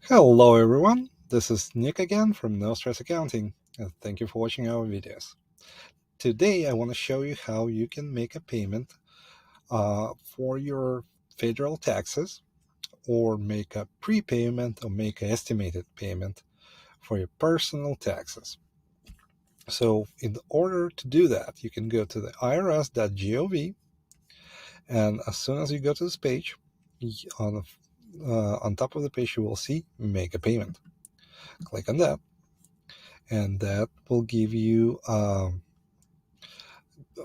Hello everyone, this is Nick again from No Stress Accounting, and thank you for watching our videos. Today I want to show you how you can make a payment for your federal taxes, or make a prepayment, or make an estimated payment for your personal taxes. So in order to do that, you can go to the irs.gov, and as soon as you go to this page, on top of the page you will see make a payment. Click on that, and that will give you a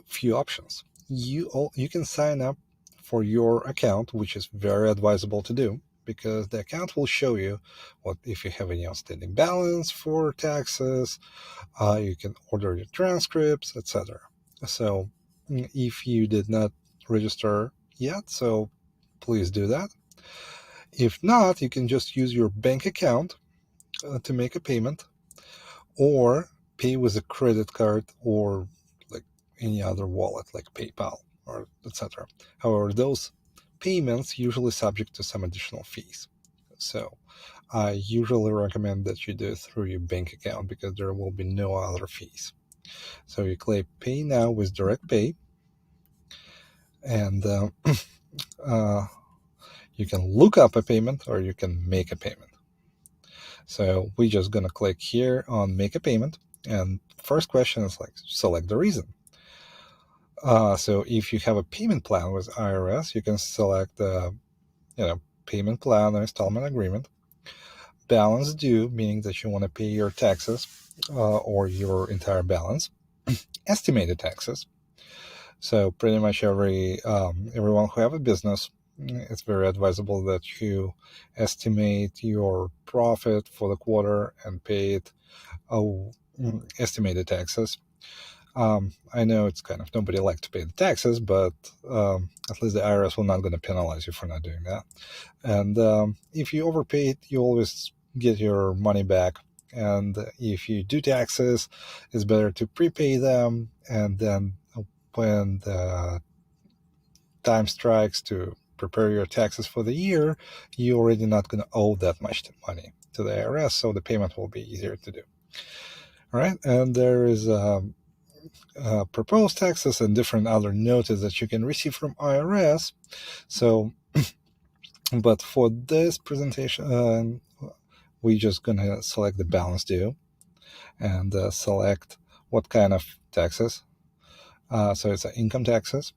few options. You can sign up for your account, which is very advisable to do, because the account will show you what if you have any outstanding balance for taxes. You can order your transcripts, etc. So if you did not register yet, so please do that. If not, you can just use your bank account to make a payment, or pay with a credit card, or like any other wallet like PayPal or etc. However, those payments usually subject to some additional fees. So I usually recommend that you do it through your bank account, because there will be no other fees. So you click Pay Now with Direct Pay, and uh, you can look up a payment or you can make a payment. So we're just going to click here on Make a Payment, and first question is like select the reason. So if you have a payment plan with IRS, you can select the payment plan or installment agreement. Balance due, meaning that you want to pay your taxes or your entire balance. Estimated taxes. So pretty much everyone who have a business, it's very advisable that you estimate your profit for the quarter and pay it estimated taxes. I know it's kind of nobody likes to pay the taxes, but at least the IRS will not going to penalize you for not doing that. And if you overpay it, you always get your money back. And if you do taxes, it's better to prepay them, and then when the time strikes to prepare your taxes for the year, you're already not going to owe that much money to the IRS, so the payment will be easier to do. All right, and there is proposed taxes and different other notices that you can receive from IRS. So, but for this presentation, we're just gonna select the balance due, and select what kind of taxes. So it's income taxes,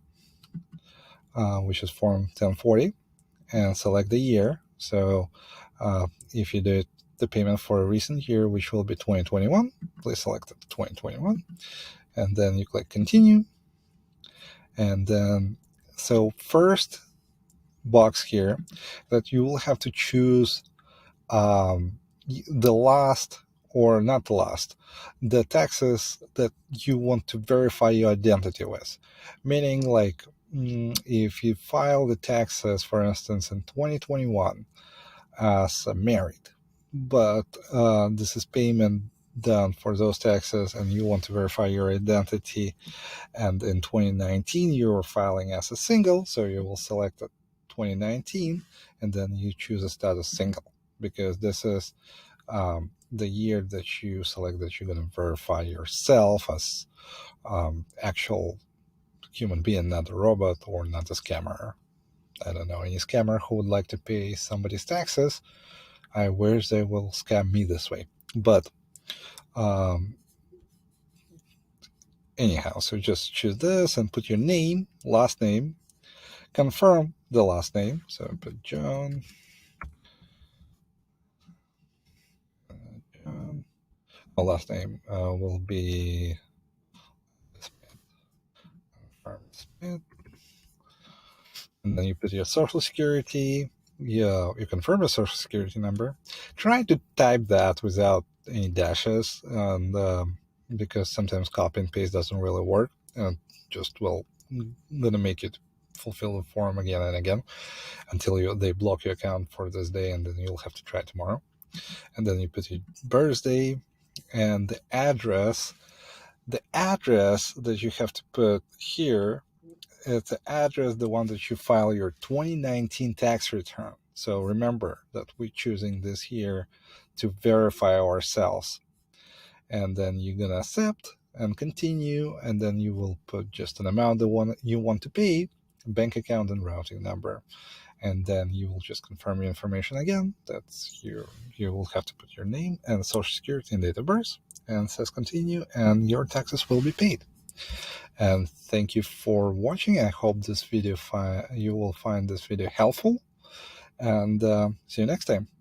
which is Form 1040, and select the year. So if you did the payment for a recent year, which will be 2021, please select 2021, and then you click Continue. And then, so first box here, that you will have to choose the last, or not the last, the taxes that you want to verify your identity with. Meaning, like, if you file the taxes, for instance, in 2021 as married, but this is payment done for those taxes, and you want to verify your identity, and in 2019 you were filing as a single, so you will select 2019, and then you choose a status single, because this is the year that you select that you're going to verify yourself as actual human being, not a robot or not a scammer. I don't know any scammer who would like to pay somebody's taxes. I wish they will scam me this way. But anyhow, so just choose this and put your name, last name, confirm the last name. So put John. My last name will be Smith. And then you put your social security. Yeah, you confirm a social security number. Try to type that without any dashes, and because sometimes copy and paste doesn't really work, and just gonna make it fulfill the form again and again until they block your account for this day, and then you'll have to try tomorrow. And then you put your birthday and the address. The address that you have to put here, it's the address, the one that you file your 2019 tax return. So remember that we're choosing this here to verify ourselves. And then you're going to accept and continue, and then you will put just an amount the one you want to pay, bank account and routing number. And then you will just confirm your information again. That's you will have to put your name and social security and date of birth, and says continue, and your taxes will be paid. And thank you for watching. I hope this video you will find this video helpful, and see you next time.